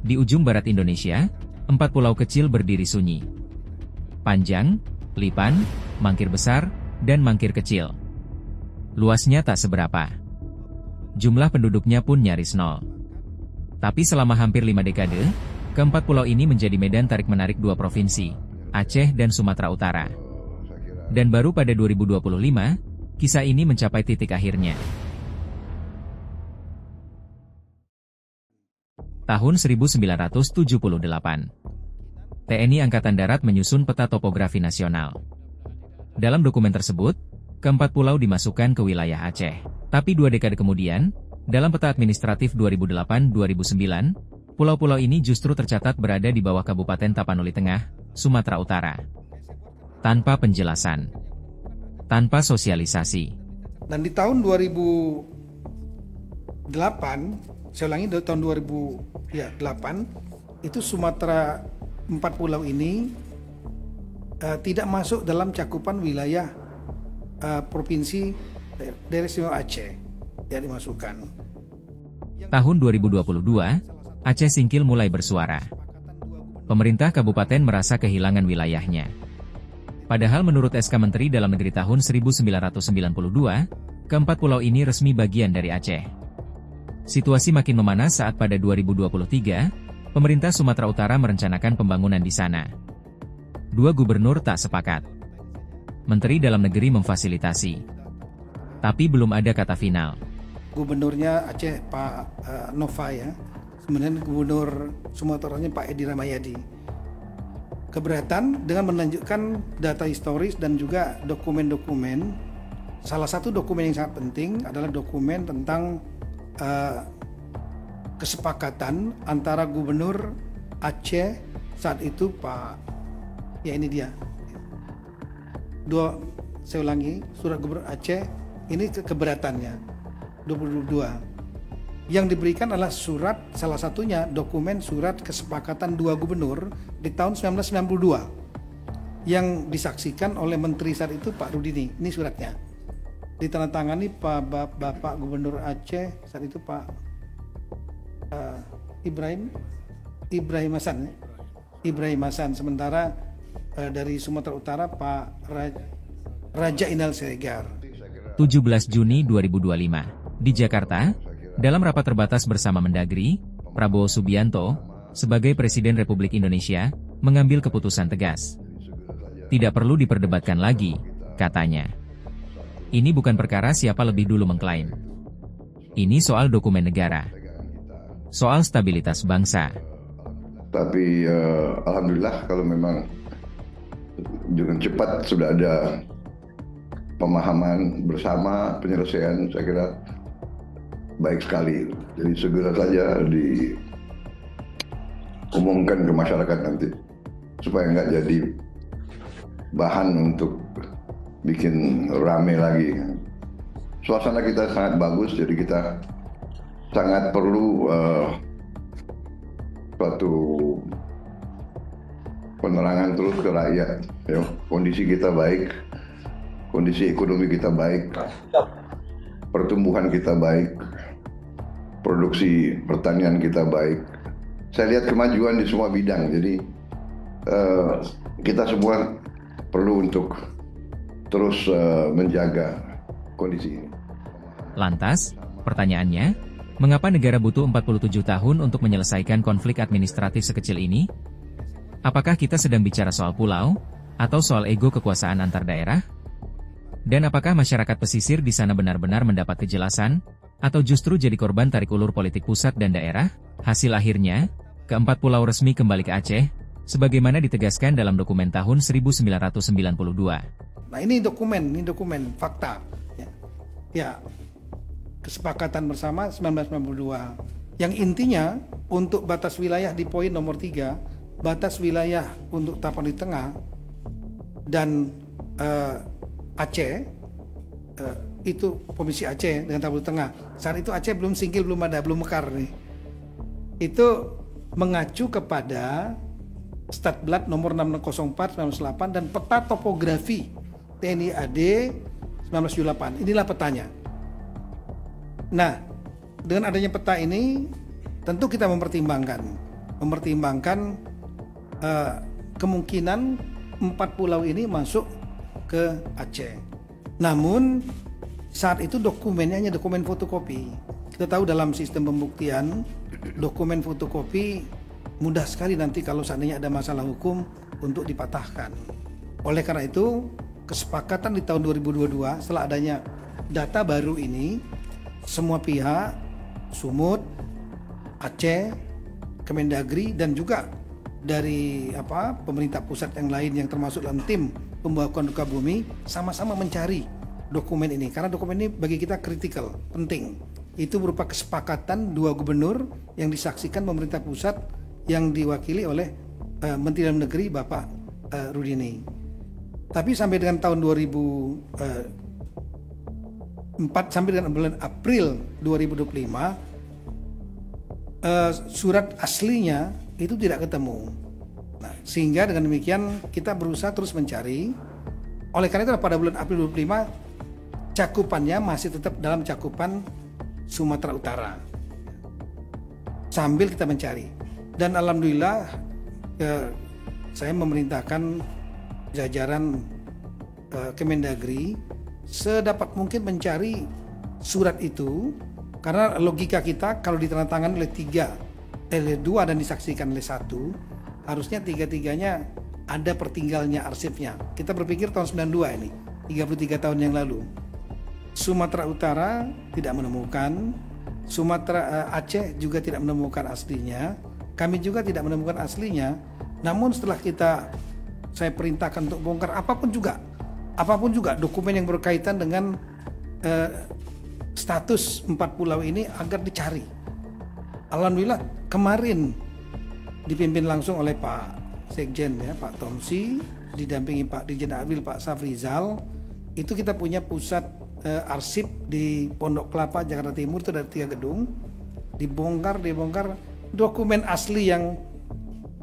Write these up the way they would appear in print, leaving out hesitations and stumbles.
Di ujung barat Indonesia, 4 pulau kecil berdiri sunyi. Panjang, Lipan, Mangkir Besar, dan Mangkir Kecil. Luasnya tak seberapa. Jumlah penduduknya pun nyaris nol. Tapi selama hampir 5 dekade, keempat pulau ini menjadi medan tarik-menarik dua provinsi, Aceh dan Sumatera Utara. Dan baru pada 2025, kisah ini mencapai titik akhirnya. Tahun 1978. TNI Angkatan Darat menyusun peta topografi nasional. Dalam dokumen tersebut, keempat pulau dimasukkan ke wilayah Aceh. Tapi 2 dekade kemudian, dalam peta administratif 2008-2009, pulau-pulau ini justru tercatat berada di bawah Kabupaten Tapanuli Tengah, Sumatera Utara. Tanpa penjelasan. Tanpa sosialisasi. Dan di tahun 2008, saya ulangi, tahun 2008, itu Sumatera 4 pulau ini tidak masuk dalam cakupan wilayah provinsi daerah istimewa Aceh yang dimasukkan. Tahun 2022, Aceh Singkil mulai bersuara. Pemerintah kabupaten merasa kehilangan wilayahnya. Padahal menurut SK Menteri Dalam Negeri tahun 1992, keempat pulau ini resmi bagian dari Aceh. Situasi makin memanas saat pada 2023, pemerintah Sumatera Utara merencanakan pembangunan di sana. 2 gubernur tak sepakat. Menteri Dalam Negeri memfasilitasi. Tapi belum ada kata final. Gubernurnya Aceh Pak Nova ya, kemudian Gubernur Sumatera Pak Edi Ramayadi keberatan dengan menunjukkan data historis dan juga dokumen-dokumen. Salah satu dokumen yang sangat penting adalah dokumen tentang kesepakatan antara Gubernur Aceh saat itu ya ini dia. Saya ulangi, surat Gubernur Aceh ini keberatannya 22. Yang diberikan adalah surat, salah satunya dokumen surat kesepakatan 2 gubernur di tahun 1992 yang disaksikan oleh Menteri saat itu Pak Rudini. Ini suratnya ditandatangani Bapak Gubernur Aceh saat itu Pak Ibrahim Hasan. Sementara dari Sumatera Utara Pak Raja Inal Siregar. 17 Juni 2025, di Jakarta, dalam rapat terbatas bersama Mendagri, Prabowo Subianto, sebagai Presiden Republik Indonesia, mengambil keputusan tegas. Tidak perlu diperdebatkan lagi, katanya. Ini bukan perkara siapa lebih dulu mengklaim. Ini soal dokumen negara. Soal stabilitas bangsa. Tapi alhamdulillah kalau memang dengan cepat sudah ada pemahaman bersama, penyelesaian, saya kira baik sekali. Jadi segera saja diumumkan ke masyarakat nanti, supaya nggak jadi bahan untuk bikin rame lagi. Suasana kita sangat bagus, jadi kita sangat perlu suatu penerangan terus ke rakyat. Ya, kondisi kita baik. Kondisi ekonomi kita baik, pertumbuhan kita baik, produksi pertanian kita baik. Saya lihat kemajuan di semua bidang, jadi kita semua perlu untuk terus menjaga kondisi ini. Lantas, pertanyaannya, mengapa negara butuh 47 tahun untuk menyelesaikan konflik administratif sekecil ini? Apakah kita sedang bicara soal pulau, atau soal ego kekuasaan antar daerah? Dan apakah masyarakat pesisir di sana benar-benar mendapat kejelasan, atau justru jadi korban tarik ulur politik pusat dan daerah? Hasil akhirnya, keempat pulau resmi kembali ke Aceh, sebagaimana ditegaskan dalam dokumen tahun 1992. Nah ini dokumen fakta. Ya, kesepakatan bersama 1992. Yang intinya, untuk batas wilayah di poin nomor 3, batas wilayah untuk Tapanuli Tengah dan Aceh, itu Provinsi Aceh dengan Tapanuli Tengah. Saat itu Aceh belum Singkil, belum mekar nih. Itu mengacu kepada Statblad nomor 604/1998 dan peta topografi TNI AD 1978. Inilah petanya. Nah, dengan adanya peta ini tentu kita mempertimbangkan mempertimbangkan kemungkinan 4 pulau ini masuk ke Aceh. Namun saat itu dokumennya hanya dokumen fotokopi. Kita tahu dalam sistem pembuktian dokumen fotokopi mudah sekali nanti kalau seandainya ada masalah hukum untuk dipatahkan. Oleh karena itu kesepakatan di tahun 2022 setelah adanya data baru ini, semua pihak, Sumut, Aceh, Kemendagri dan juga dari pemerintah pusat yang lain yang termasuk dalam tim pembahasan Sukabumi sama-sama mencari dokumen ini karena dokumen ini bagi kita kritikal, penting. Itu berupa kesepakatan 2 gubernur yang disaksikan pemerintah pusat yang diwakili oleh Menteri Dalam Negeri Bapak Rudini. Tapi sampai dengan tahun 2004 sampai dengan bulan April 2025 surat aslinya itu tidak ketemu. Nah, sehingga dengan demikian kita berusaha terus mencari. Oleh karena itu pada bulan April 2025 cakupannya masih tetap dalam cakupan Sumatera Utara. Sambil kita mencari. Dan alhamdulillah saya memerintahkan jajaran Kemendagri sedapat mungkin mencari surat itu karena logika kita kalau ditandatangani oleh 2 dan disaksikan oleh 1 harusnya 3-3-nya ada pertinggalnya arsipnya. Kita berpikir tahun 92 ini 33 tahun yang lalu. Sumatera Utara tidak menemukan, Aceh juga tidak menemukan aslinya, kami juga tidak menemukan aslinya. Namun setelah saya perintahkan untuk bongkar apapun juga dokumen yang berkaitan dengan status 4 pulau ini agar dicari. Alhamdulillah kemarin dipimpin langsung oleh Pak Sekjen Pak Tomsi, didampingi Pak Dirjen Abil Pak Safrizal. Itu kita punya pusat arsip di Pondok Kelapa Jakarta Timur, itu ada 3 gedung. Dibongkar dokumen asli yang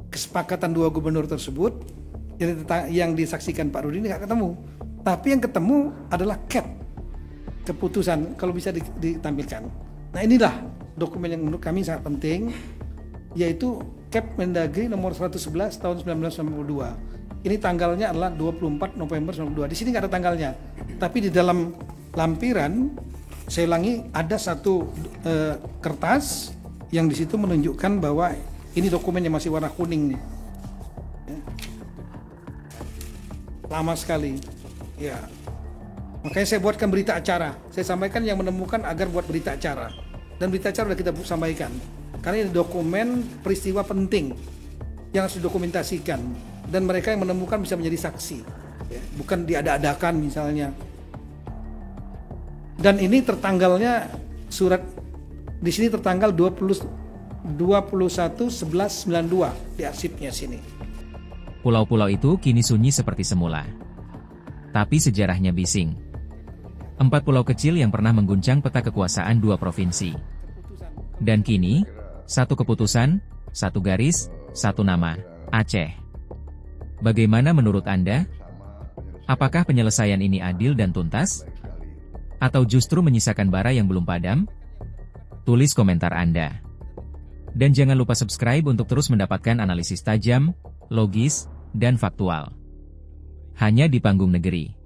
kesepakatan 2 gubernur tersebut yang disaksikan Pak Rudi ini nggak ketemu. Tapi yang ketemu adalah keputusan kalau bisa ditampilkan. Nah inilah dokumen yang menurut kami sangat penting, yaitu Mendagri nomor 111 tahun 1992. Ini tanggalnya adalah 24 November 1992. Di sini nggak ada tanggalnya, tapi di dalam lampiran saya ulangi ada satu kertas yang di situ menunjukkan bahwa ini dokumen yang masih warna kuning nih. Lama sekali. Ya. Makanya saya buatkan berita acara. Saya sampaikan yang menemukan agar buat berita acara. Dan berita acara sudah kita sampaikan. Karena ini dokumen peristiwa penting yang harus didokumentasikan. Dan mereka yang menemukan bisa menjadi saksi. Ya. Bukan diada-adakan misalnya. Dan ini tertanggalnya surat di sini tertanggal 21/11/92 di arsipnya sini. Pulau-pulau itu kini sunyi seperti semula. Tapi sejarahnya bising. 4 pulau kecil yang pernah mengguncang peta kekuasaan 2 provinsi. Dan kini, 1 keputusan, 1 garis, 1 nama, Aceh. Bagaimana menurut Anda? Apakah penyelesaian ini adil dan tuntas? Atau justru menyisakan bara yang belum padam? Tulis komentar Anda. Dan jangan lupa subscribe untuk terus mendapatkan analisis tajam, logis, dan faktual. Hanya di Panggung Negeri.